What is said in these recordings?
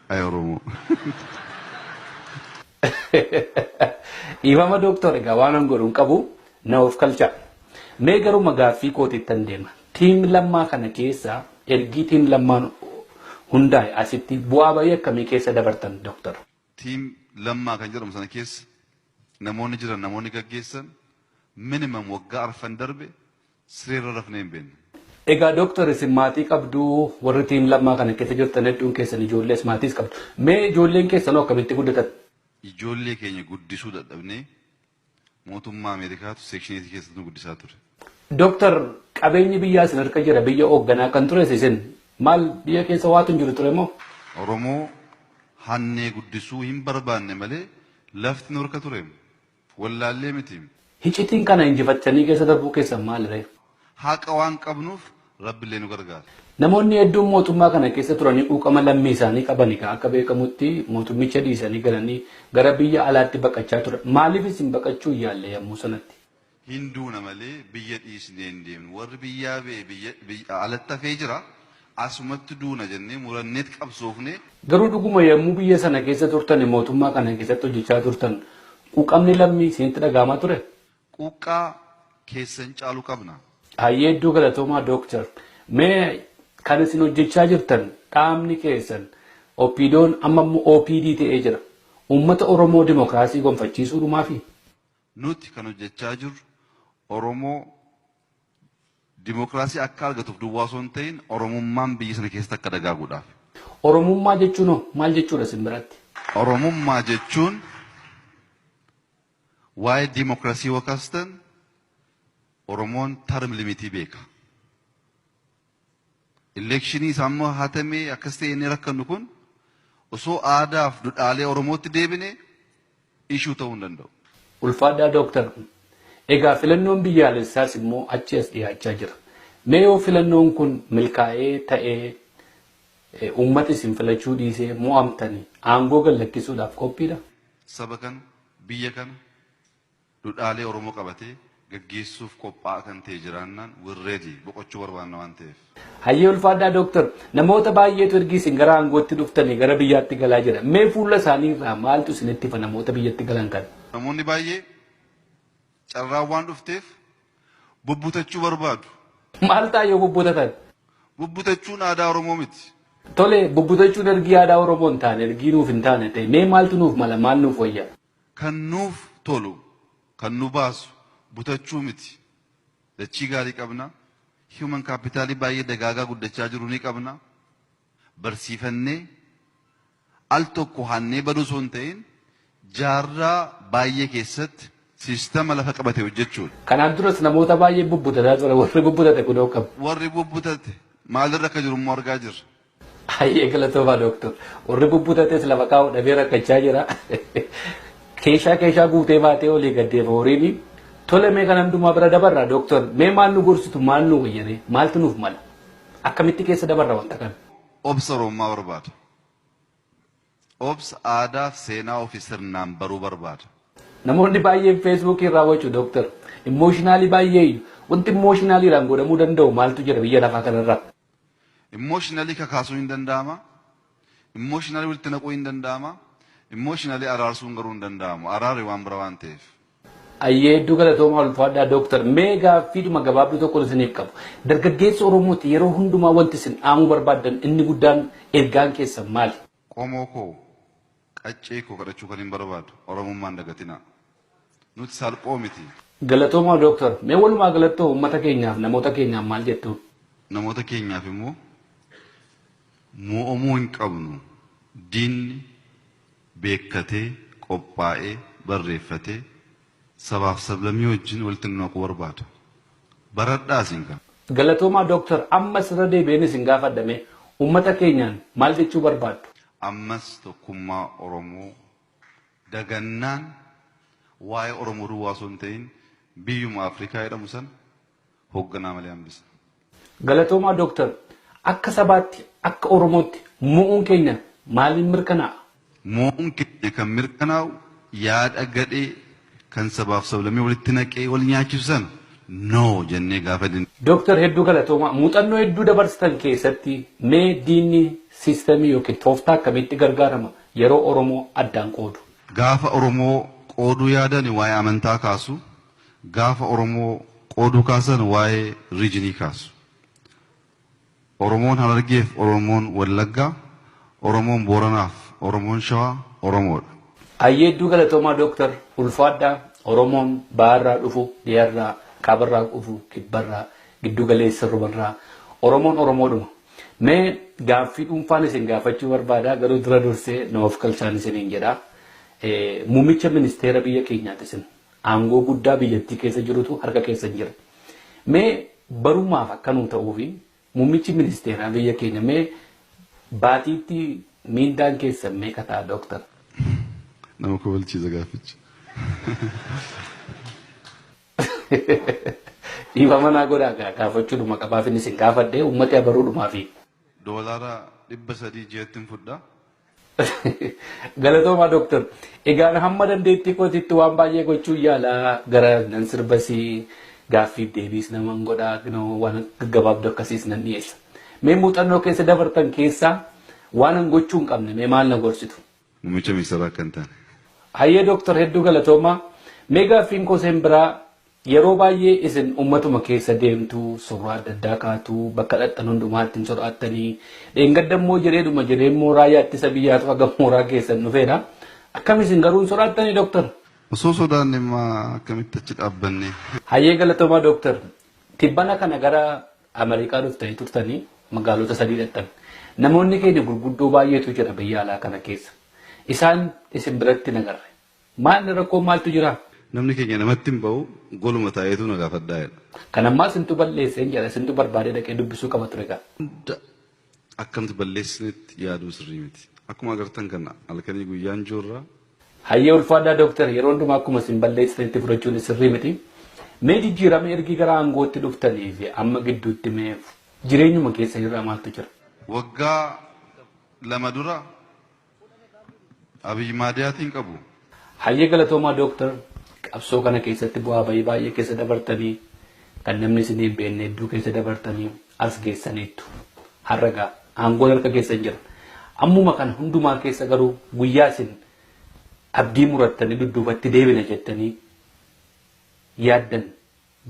Ay Oromoo. Ifama Dooktor egaa waan godhuun qabu na of kalcha. Mee garuu magaaffii kootiittan deema. Tiim lammaa kana keessa ergii tiim lammaan hundaa'e asitti bu'aa bayii akkamii keessa dabartan Dooktor? Tiim lammaa kan jedhamu sana keessa namoonni jiran namoonni gaggeessan minimum waggaa arfan darbe sireerra rafnee hin beekne. Egaa Dooktor isin maatii qabdu warri tiim lammaa kana keessa jirtan hedduun keessan ijoollees maatiis qabdu. Mee ijoolleen keessanoo akkamitti guddatan? Ijoollee keenya guddisuu dadhabnee mootummaa Ameerikaatu seekshineetii keessatti nu guddisaa ture. Dooktor qabeenyi biyyaa isin harka jira biyya hoogganaa kan ture isin maal biyya keessa waatu hin jiru ture moo? Oromoo hannee guddisuu hin barbaanne malee lafti nu harka ture wallaallee miti. Hicitiin kana injifatanii keessa darbuu keessan maaliree? Haqa waan qabnuuf Rabbiillee nu gargaara. Namoonni hedduun mootummaa kana keessa turanii quuqama lammii isaanii qabanii akka beekamutti mootummicha dhiisanii galanii gara biyya alaatti baqachaa ture. Maaliif isin baqachuu yaalle yommuu sanatti? Hinduuna malee biyya dhiisnee hin deemnu. Warri biyyaa biyya alatti hafee jira. Asumatti duuna jennee muranneet qabsoofne. Garuu dhuguma yommuu biyya sana keessa turtan mootummaa kana keessatti hojjechaa turtan quuqamni lammii isinitti dhaga'amaa ture? Quuqqaa keessan caalu qabna. Hayyee hedduu galatoomaa Dooktor. Mee kan isin hojjechaa jirtan dhaabni keessan OPDO'n amma OPD ta'ee jira. Uummata Oromoo dimokiraasii gonfachiisuu dhumaafi? Nuti kan hojjechaa jirru Oromoo dimokiraasii akka argatuuf duwwaa osoo hin ta'in Oromummaan biyya sana keessatti akka dagaaguudhaaf. Oromummaa jechuun maal jechuudha isin biratti? Oromummaa jechuun waa'ee dimokiraasii wakaastan Oromoon term limitii beeka. Elekshinii isaammoo hatamee akkas ta'e inni rakkannu kun osoo aadaaf duudhaalee Oromootti deebine ishuu ta'uu hin danda'u. Ulfaadhaa Dooktor. Egaa filannoon biyyaalessaas immoo achi as dhiyaachaa jira. Mee yoo filannoon kun milkaa'ee ta'ee uummata isin filachuu dhiisee mo'amtanii aangoo gallakkisuudhaaf qophiidha? Saba kana biyya kana duudhaalee Oromoo qabatee gaggeessuuf qophaa'aa kan ta'e jiraannaan wirreedii boqochuu barbaanna waan ta'eef. Hayyee ulfaadhaa Dooktor. Namoota baay'eetu ergi isin gara aangootti dhuftanii gara biyyaatti galaa jira. Mee fuula isaanii irraa maaltu isinitti fa namoota biyyatti galan kan? Namoonni baay'ee carraan waan dhufteef bubbutachuu barbaadu. Maal ta'a yoo bubbutatan? Bubbutachuun aadaa Oromoo miti. Tole bubbutachuun ergii aadaa Oromoo hin taane ergii nuuf hin taane ta'e mee maaltu nuuf mala maal nuuf wayya? Kan nuuf tolu kan nu baasu butachuu miti. Dachii gaarii qabna. Human capitalii baay'ee dagaagaa guddachaa jiru ni qabna. Barsiifannee al tokko hannee baduu osoo hin ta'in jaarraa baay'ee keessatti siistama lafa qabate hojjechuudha. Kanaan duras namoota baay'ee bubbutataa ture warri bubbutate kun hoo qabu. Warri bubbutate maalirra akka jiru immoo argaa jirra. Hayyee galatoomaa Dooktor. Warri bubbutates lafa kaa'u dhabee rakkachaa jira. Keeshaa guutee baatee olii gaddeema horiini. Tole mee kan hundumaa bira dabarra Dooktor. Mee maal nu gorsitu maal nu wayyane maaltu nuuf mala? Akkamitti keessa dabarra wanta kana? Obsa Oromummaa barbaada. Obsa aadaa fi seenaa ofii sirnaan baruu barbaada. Namoonni baay'een feesbuukii irraa wachuu Dooktor. Immooshinaalii baay'ee wanti immooshinaalii godhamuu danda'u maaltu jira biyya lafaa kanarraa? Immooshinaalii kakaasuu hin danda'ama. Immooshinaalii walitti naquu hin danda'ama. Immooshinaalii araarsuun garuu hin danda'amu. Araarri waan bira waan ta'eef. Hayyee hedduu galatoomaa ulfaadhaa Dooktor. Mee gaaffiidhuma gabaabduu tokko isiniif qabu. Dargaggeessa Oromooti yeroo hundumaa wanti isin dhaamuu barbaaddan inni guddaan ergaan keessan maali? Qomoo koo qaccee koo kadhachuu kan hin barbaadu Oromummaan dagatinaa. Nuti salphoo miti. Galatoomaa Dooktor. Mee walumaa galattoo uummata keenyaaf namoota keenyaaf maal jettu? Namoota keenyaaf immoo mo'amuu hin qabnu. Diinni beekkatee qophaa'ee barreeffatee sabaaf sablammii wajjin walitti naquu barbaada. Baradhaa isin kan. Galatoomaa Dooktor ammas irra deebi'een isin gaafadhame uummata keenyaan maal jechuu barbaaddu? Ammas tokkummaa Oromoo dagannaan waa'ee Oromoo duwwaa osoo hin ta'in biyyuma Afrikaa jedhamu san hoogganaa malee hambisa. Galatoomaa Dooktor akka sabaatti akka Oromootti mo'uun keenya maaliin mirkanaa'a? Mo'uun keenya kan mirkanaa'u yaada gadhee kan sabaaf sablammii walitti naqee wal nyaachisan no jennee gaafa din. Dooktor hedduu galatoomaa muuxannoo hedduu dabarsitan keessatti mee diinni sistemii yookiin tooftaa akkamitti gargaarama yeroo Oromoo addaan qoodu. Gaafa Oromoo qooduu yaadan waa'ee amantaa kaasu, gaafa Oromoo qooduu kaasan waa'ee riijinii kaasu. Oromoon Harargeef Oromoon Wallaggaa, Oromoon Booranaaf Oromoon Shawaa Oromoodha. Ayyeedduu galatoomaa Dooktar ulfaadhaa Oromoon baharraa dhufu, dhiyaarraa, kaabarraa dhufu, kibbarraa, giddu galeessa robarraa Oromoon Oromoodhuma. Mee gaaffii dhuunfaan isin gaafachuu barbaada garuu dura dursee noof kalchaan isiniin jedha. Muummicha ministeera biyya keenyaati isin aangoo guddaa biyyattii keessa jirutu harka keessa jira. Mee barumaaf akkanuu ta'uufi muummichi ministeeraa biyya keenya mee baatiitti miindaan keessa meeqa ta'a Dooktar? Nama kobalchiisa gaaficha. Dhiiba manaa godhaa gaafachuudhuma qabaaf inni isin gaafadhee uummata baruudhumaafi. Doolaara 300 jeettiin fudhaa. Galatoomaa Dooktar. Egaan hamma dandeettii kootiitti waan baay'ee gochuu yaalaa gara nan sirbasii gaaffiif deebiis naman godhaa waan gaggabaabduu akkasiis nan dhiyeessa. Mee muuxannoo keessa dabartan keessaa waan an gochuu hin qabne mee maal na gorsitu? Muummicha ministeeraa kan ta'an. Hayyee Dooktar hedduu galatoomaa. Mee gaaffiin koo seen biraa yeroo baay'ee isin ummatuma keessa deemtu suuraa adda addaa kaatu bakka dhaqxan hundumaatti hin sodaatanii dheengaddammoo jedheedhuma jedheemmoo raayyaa ittisa biyyaatu haga mooraa keessan dhufeedha. Akkam isin garuu hin sodaattanii Dooktar? Osoo sodaanne akkamitti achi dhaabbanne. Hayyee galatoomaa Dooktar. Tibbana kana gara Ameerikaa dhuftanii turtanii magaalota 3 dhaqxan. Namoonni keenya gurguddoo baay'eetu jira biyya alaa kana keessa. Isaan isin biratti nagarre. Maal rakkoo maaltu jira? Namni keenya namatti hin ba'u goluma taa'eetu na gaafadhaa jedha. Kan ammaa sintu balleesseen jedha sintu barbaadee dhaqee dubbisuu qaba ture gaa. Akkamti balleessinetti yaaduu sirrii miti. Akkuma agartan kana halkanii guyyaan joorraa. Hayyee ulfaadhaa Dooktar yeroo hundumaa akkuma isin balleessitanitti fudhachuun sirrii miti. Mee jijjiirama ergi gara aangootti dhuftanii fi amma gidduutti mee jireenyuma keessa irraa maaltu jira? Waggaa 2 dura Abiy Maadiyaatiin qabu. Hayyee galatoomaa Dooktar. Qabsoo kana keessatti bu'aa baay'ee keessa dabartanii kan namni isin hin beekne hedduu keessa dabartanii as geessaniittu. Har'a aangoon harka keessa jira. Ammuma kana hundumaa keessa garuu guyyaa isin abdii murattanii dudduubatti deebina jettanii yaaddan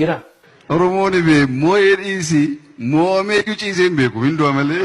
jira. Oromoon moo'ee dhiisi mo'amee ciisee hin beeku hindoo malee.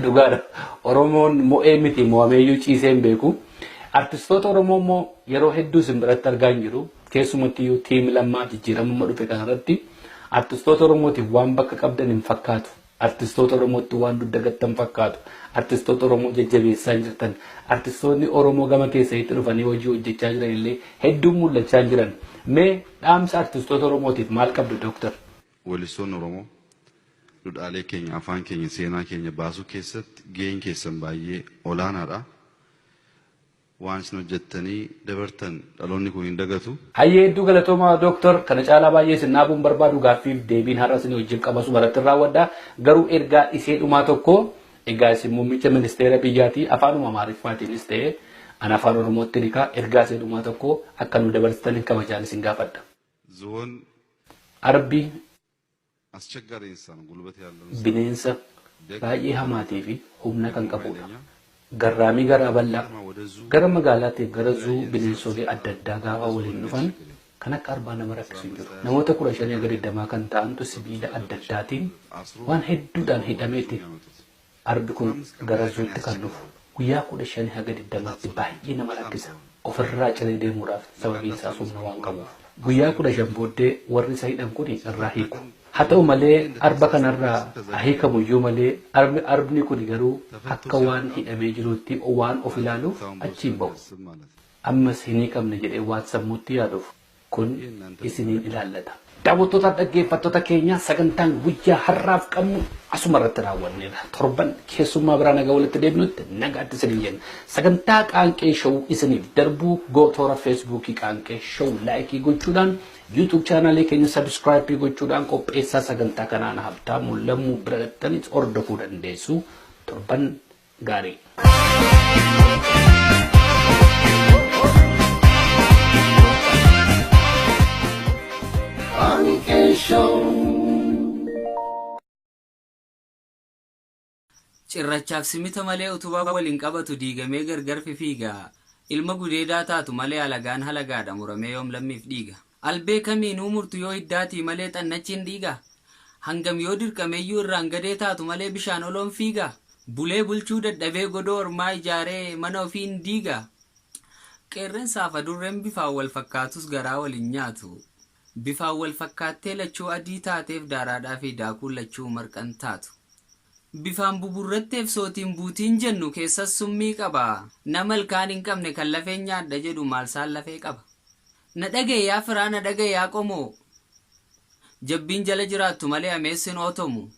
Dhugaadha. Oromoon mo'ee miti mo'ameeyyuu ciisee hin beeku. Artistoota Oromoo immoo yeroo hedduu isin biratti argaa hin jiru. Keessumattuu tiimi lammaa jijjiiramuma dhufe kanarratti artistoota Oromootiif waan bakka qabdan hin fakkaatu. Artistoota Oromootti waan dudda gattan fakkaatu. Artistoota Oromoo jajjabeessaa jirtan. Artistoonni Oromoo gama keessatti dhufanii hojii hojjechaa jiran illee hedduun mul'achaa jiran. Mee dhaamsa artistoota Oromootiif maal qabdu Dooktar? Weellistoonni Oromoo dudhaalee keenya afaan keenya seenaa keenya baasuu keessatti gaheen keessan baay'ee olaanaadha. Waan isin hojjettanii dabartan dhaloonni kun hin dagatu. Hayyee hedduu galatoomaa Dooktar kana caalaa baay'ee isin naabuun barbaadu gaaffiif deebiin har'a isin wajjin qabasu baratti raawwadha. Garuu ergaa isee dhumaa tokko egaa isin muummicha ministeera biyyaatii afaanuma Amaariffaatiinis ta'ee an afaan Oromootti nikaa ergaa isee dhumaa tokko akka nu dabarsitaniif kabajaan isin gaafadha. Zoon Arbi አስቸጋሪ እንስሳ ነው ጉልበት ያለው bineensa baay'ee hamaatii fi humna kan qabudha. Garraamii gara bal'aa gara magaalaatti gara zuu bineensolee adda addaa gaafa waliin dhufan kan akka arbaa nama rakkisu jiru. Namoota 15 gadi damaa kan ta'antu sibiila adda addaatiin waan hedduudhaan hidhameeti. Arbi kun gara zuutti kan dhufu guyyaa 15 haga 20tti baay'ee nama rakkisa. Ofirraa ciree deemuudhaaf sababiin isaa humna waan qabuuf. Guyyaa 15 booddee warri isa hidhan kun irraa hiiku. Haa ta'u malee arba kanarraa hiikamuyyuu malee arbni kun garuu akka waan hidhamee jirutti waan of ilaaluuf achiin ba'u. Ammas hin hiikamne jedhee waan sammuutti yaaduuf kun isiniin ilaallata. Daawwattoota dhaggeeffattoota keenya sagantaan guyyaa har'aaf qabnu asuma irratti raawwanneera. Torban keessummaa biraa nagaa walitti deebinutti nagaatti isiniin jenna. Sagantaa qaanqee showuu isiniif darbuu gootoora feesbuukii qaanqee showuu laayikii gochuudhaan YouTube channel keenya subscribe gochuudhaan qopheessaa sagantaa kanaan Habtaamuu Lammuu bira dhattanii hordofuu dandeessu. Torban gaarii. Show. cirrachaaf simita malee utubaa waliin qabatu diigamee gargar fiigaa. Ilma gudeedaa taatu malee alagaan halagaadha muramee yoom lammiif dhiiga. Albee kamiinuu murtu yoo hiddaatii malee xannachiin dhiiga. Hangam yoo dirqameeyyuu irraan gadee taatu malee bishaan oloon fiiga. Bulee bulchuu dadhabee godoo ormaa ijaaree mana ofiin diiga. Qeerransaaf adurreen bifaan wal fakkaatus garaa waliin nyaatu. Bifaan wal fakkaattee lachuu adii taateef daaraadhaa fi daakuun lachuu marqan taatu. Bifaan buburratteef sootiin buutiin jennu keessas summii qaba. Nama ilkaan hin qabne kan lafeen nyaadha jedhu maalsaan lafee qaba. Na dhagee yaa firaa na dhagee yaa qomoo. Jabbiin jala jiraattu malee ameessin ootomu.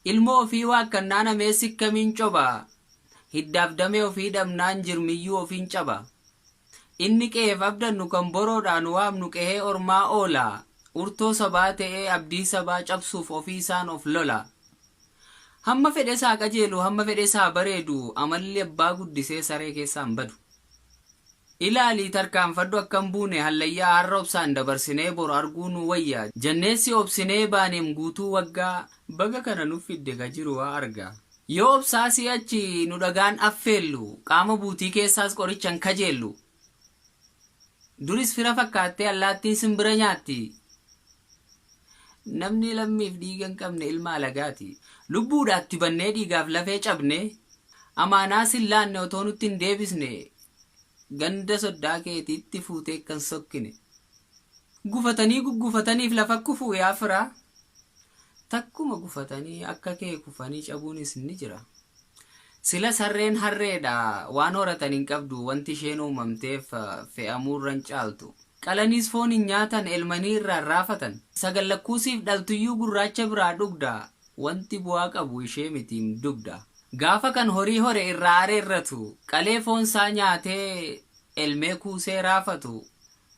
Ilmoo ofii waakkannaan ameessi kamiin coba. Hiddaaf damee ofii dhabnaan jirmiyyuu ofiin caba. Inni qe'eef abdannu kan boroodhaan waamnu qe'ee ormaa oola. Urtoo sabaa ta'ee abdii sabaa cabsuuf ofii isaan of lola. Hamma fedhe isaa qajeelu hamma fedhe isaa bareedu amalli abbaa guddisee saree keessaan badu. Ilaalii tarkaanfadhu akkam buune hallayyaa har'a obsaan dabarsinee bor arguu nu wayya. Janneessi obsinee baaneem guutuu waggaa baga kana nuuf fidde ka jiru waa arga. Yoo obsaa si'achi nu dhagaan affeellu qaama buutii keessaas qorichan kajeellu. Duris fira fakkaattee allaattiin simbira nyaatti. Namni lammiif dhiiga hin qabne ilma alagaati. Lubbuudhaatti bannee dhiigaaf lafee cabne amaanaa sillaanne otoo nutti hin deebisne ganda soddaa keetiitti fuutee kan sokkine. Gufatanii guggufataniif lafa kufuu yaa firaa. Takkuma gufatanii akka kee kufanii cabuunis ni jira. Sila sarreen harreedha waan horatan hin qabdu wanti isheen uumamteef fe'amuurran caaltu. Qalaniis foon hin nyaatan elmanii irraan raafatan. Sagallakkuusiif dhaltuyyuu gurraacha biraa dhugda. Wanti bu'aa qabu ishee mitiin dugda. Gaafa kan horii hore irraa areerratu qalee foonsaa nyaatee elmee kuusee raafatu.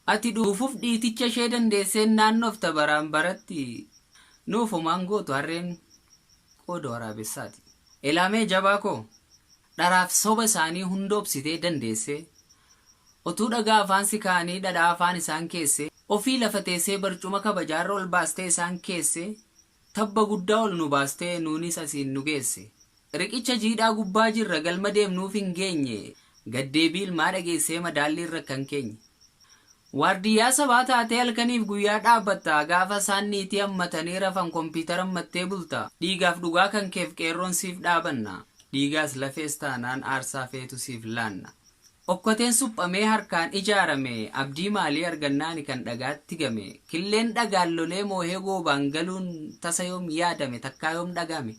Ati dhuufuuf dhiiticha ishee dandeesseen naannofta baraan baratti. Nuufumaan gootu harreen qooda waraabessaati. Elaamee jabaa koo dharaaf soba isaanii hunda obsitee dandeesse. Otuu dhagaa afaan si kaanii dhadhaa afaan isaan keesse. Ofii lafa teessee barcuma kabajaarra ol baastee isaan keesse. Tabba guddaa ol nu baastee nuunis asiin nu geesse. Riqicha jiidhaa gubbaa jirra galma deemnuuf hin geenye. Gaddeebii ilmaa dhageessee madaalli irra kan keenye. Waardiyyaa sabaa taatee halkaniif guyyaa dhaabbatta gaafa isaan niitii hammatanii rafan kompiitara hammattee bulta. Dhiigaaf dhugaa kan keef qeerroon siif dhaabanna. Dhiigaas lafees taanaan aarsaa feetu siif laanna. Okkoteen suphamee harkaan ijaarame abdii maalii argannaani kan dhagaatti game. Killeen dhagaan lolee moohee goobaan galuun tasa yoom yaadame takkaa yoom dhagame.